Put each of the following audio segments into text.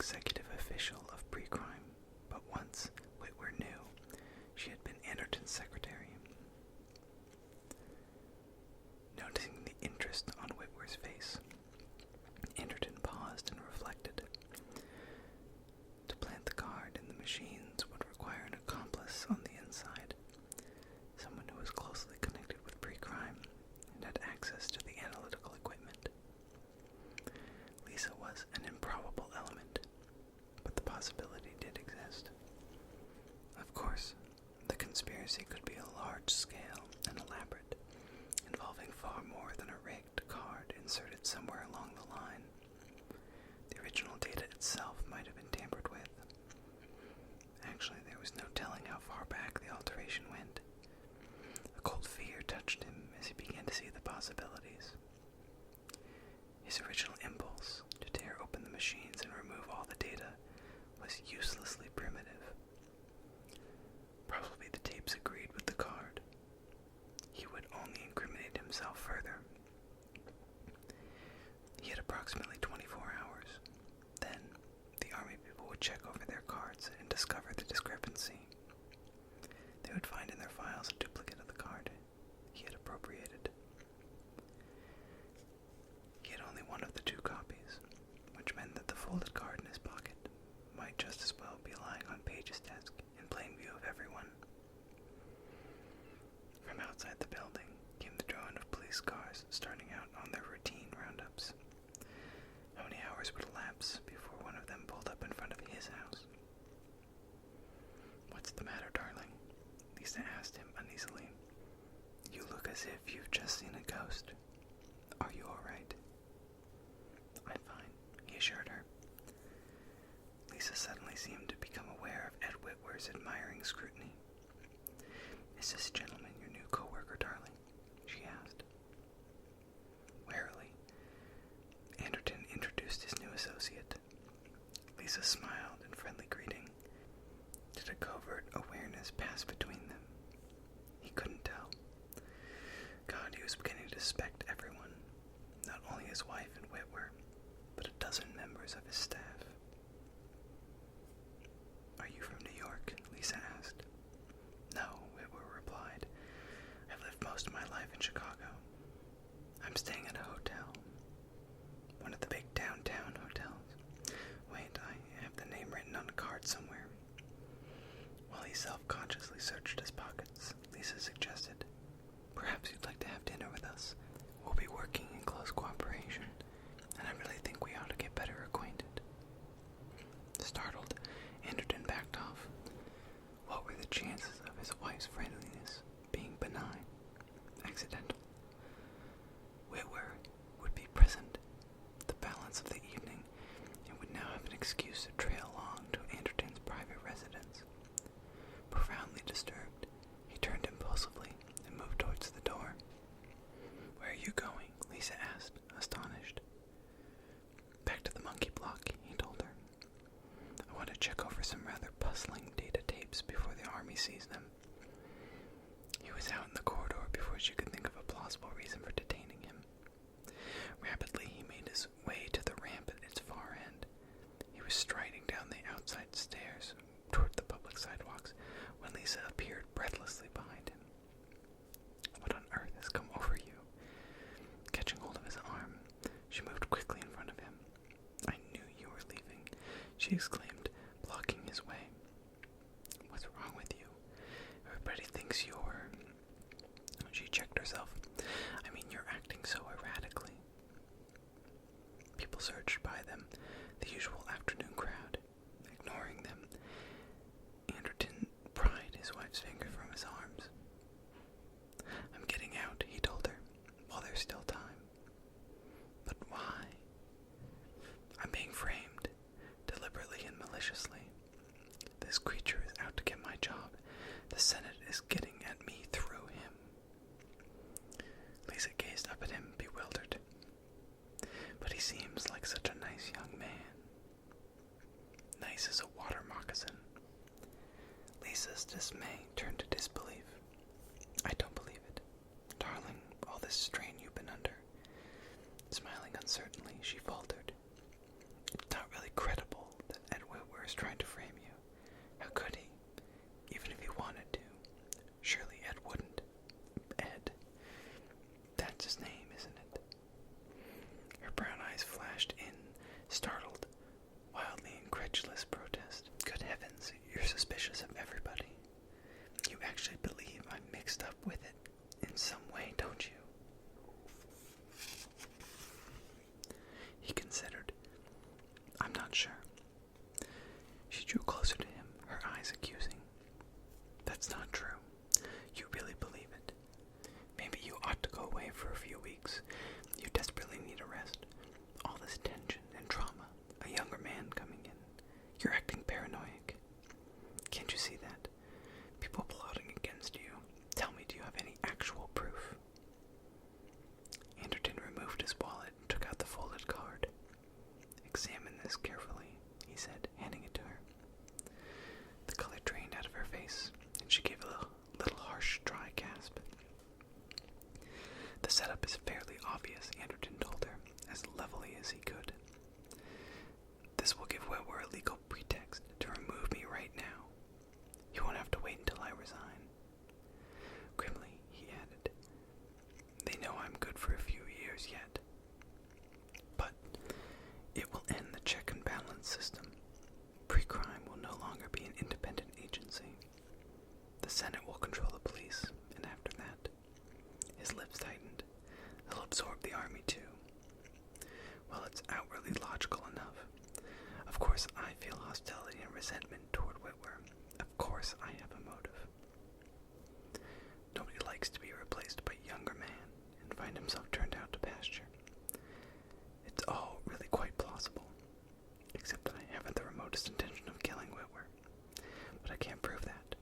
executive official of pre-crime, but once Whitwer knew she had been Anderton's secretary. Noticing the interest on Whitwer's face, Anderton paused and reflected. To plant the card in the machines would require an accomplice on the inside, someone who was closely connected with pre-crime and had access to the analytical equipment. Lisa was an improbable element, but the possibility did exist. Of course, the conspiracy could be a large-scale and elaborate, involving far more than a rigged card inserted somewhere along the line. The original data itself might have been tampered with. Actually, there was no telling how far back the alteration went. A cold fear touched him as he began to see the possibilities. His original impulse to tear open the machines and remove all the data was uselessly primitive. Probably the tapes agreed with the card. He would only incriminate himself further. He had approximately 24 hours. Then, the army people would check over their cards and discover the discrepancy. They would find in their files a duplicate of the card he had appropriated. He had only one of the two copies, which meant that the folded card in his pocket might just as well be lying on Page's desk in plain view of everyone. From outside the building came the drone of police cars starting out on their routine roundups. How many hours would elapse before one of them pulled up in front of his house? "What's the matter, darling?" Lisa asked him uneasily. "You look as if you've just seen a ghost. Are you all right?" "I'm fine," he assured her. Lisa suddenly seemed to become aware of Ed Whitwer's admiring scrutiny. "Is this gentleman your new co-worker, darling?" she asked. Warily, Anderton introduced his new associate. Lisa smiled in friendly greeting. Did a covert awareness pass between them? He couldn't tell. God, he was beginning to suspect everyone, not only his wife and Whitwer, but a dozen members of his staff. "Are you from New York?" Lisa asked. "No," Whitwer replied. "I've lived most of my life in Chicago. I'm staying at a hotel. One of the big downtown hotels. Wait, I have the name written on a card somewhere." While he self-consciously searched his pockets, Lisa suggested, "Perhaps you'd like to have dinner with us. We'll be working in close cooperation, and I really think we ought to get better acquainted." Startled, Anderton backed off. What were the chances of his wife's friendliness being benign, accidental? Whitwer would be present the balance of the evening and would now have an excuse to trail along to Anderton's private residence. Profoundly disturbed, he turned impulsively and moved towards the door. "Where are you going?" Lisa asked, astonished. "Back to the Monkey Block," he told her. "I want to check over some rather puzzling data tapes before the army sees them." He was out in the corridor before she could think of a plausible reason for detaining him. Rapidly, he made his way to the ramp at its far end. He was striding down the outside stairs toward the public sidewalks when Lisa appeared breathlessly behind him. "What on earth has come over you?" Catching hold of his arm, she moved quickly in front of him. "I knew you were leaving," she exclaimed, blocking his way. "What's wrong with you? Everybody thinks you're..." She checked herself. "I mean, you're acting so erratically." People surged by them, the usual afternoon crowd. Ignoring them, Anderton pried his wife's finger from his arms. "I'm getting out," he told her, "while there's still time." "But why?" "I'm being framed, deliberately and maliciously. This creature is out to get my job. The Senate is getting at me through him." Lisa gazed up at him, bewildered. "But he seems like such a nice young man." "Nice as a water moccasin." Lisa's dismay turned to disbelief. "I don't believe it. Darling, all this strain you've been under." Smiling uncertainly, she faltered, "It's not really credible that was trying to frame you. How could he? Even if he wanted to. Surely Ed wouldn't. Ed. That's his name, isn't it? Her brown eyes flashed in, startled, wildly incredulous protest. Good heavens, you're suspicious of everybody. You actually believe I'm mixed up with it in some way, don't you? He considered. I'm not sure. She drew closer to him, her eyes accusing. That's not true. You really believe it. Maybe you ought to go away for a few weeks. You desperately need a rest. All this tension and trauma. A younger man coming in. You're acting paranoid. Can't you see that? People plotting against you. Tell me, do you have any actual proof? Anderton removed his wallet and took out the folded card. Examine this carefully, he said, handing it to her. The color drained out of her face, and she gave a little harsh, dry gasp. The setup is fairly obvious, Anderton told her, as levelly as he could. This will give Wetwer a legal pretext to remove me right now. You won't have to wait until I resign. Grimly, he added, they know I'm good for a few years yet. But it will end the check and balance system. Pre-crime will no longer be an independent agency. The Senate will control the police, and after that, his lips tightened. They'll absorb the army too. Well, it's outwardly logical enough. Of course I feel hostility and resentment toward Wetwer. Of course I have a motive. Nobody likes to be replaced by a younger man and find himself turned out to pasture. It's all really quite plausible, except that I haven't the remotest intention of killing Wetwer. But I can't prove that.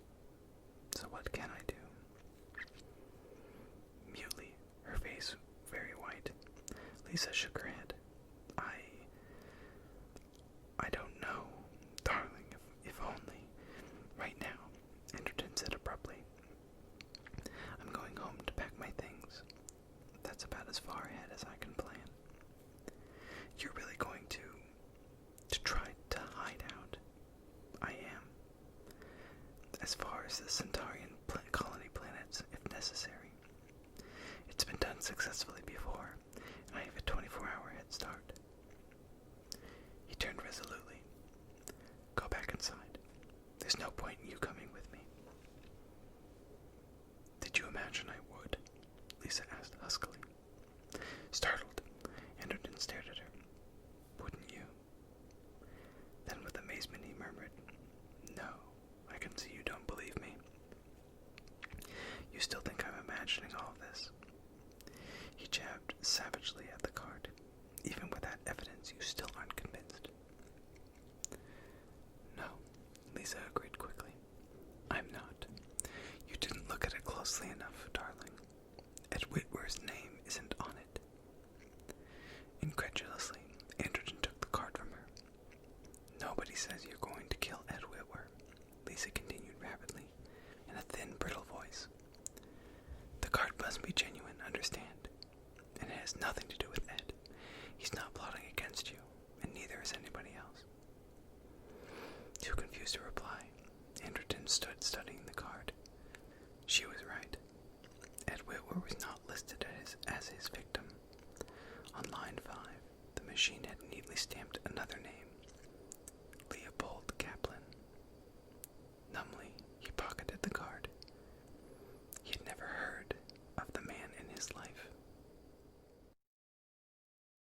So what can I do? Mutely, her face very white, Lisa shook her head. I don't know, darling, if only. Right now, Anderton said abruptly. I'm going home to pack my things. That's about as far ahead as I can plan. You're really going to try to hide out? I am. As far as the Centaurian colony planets, if necessary. It's been done successfully before, and I have a 24-hour head start. He turned resolutely. Go back inside. There's no point in you coming with me. Did you imagine I would? Lisa asked huskily. Startled, Anderton stared at her. Wouldn't you? Then with amazement he murmured, No, I can see you don't believe me. You still think I'm imagining all of this? He jabbed savagely at the card. Even with that evidence, you still aren't convinced. No, Lisa agreed quickly. I'm not. You didn't look at it closely enough, darling. Ed Wetwer's name isn't on it. Incredulously, Anderton took the card from her. Nobody says you're going to kill Ed Wetwer, Lisa continued rapidly, in a thin, brittle voice. The card must be genuine, understand? And it has nothing to do with Ed. He's not plotting against you, and neither is anybody else. Too confused to reply, Anderton stood studying the card. She was right. Ed Wetwer was not listed as his victim. On line 5, the machine had neatly stamped another name,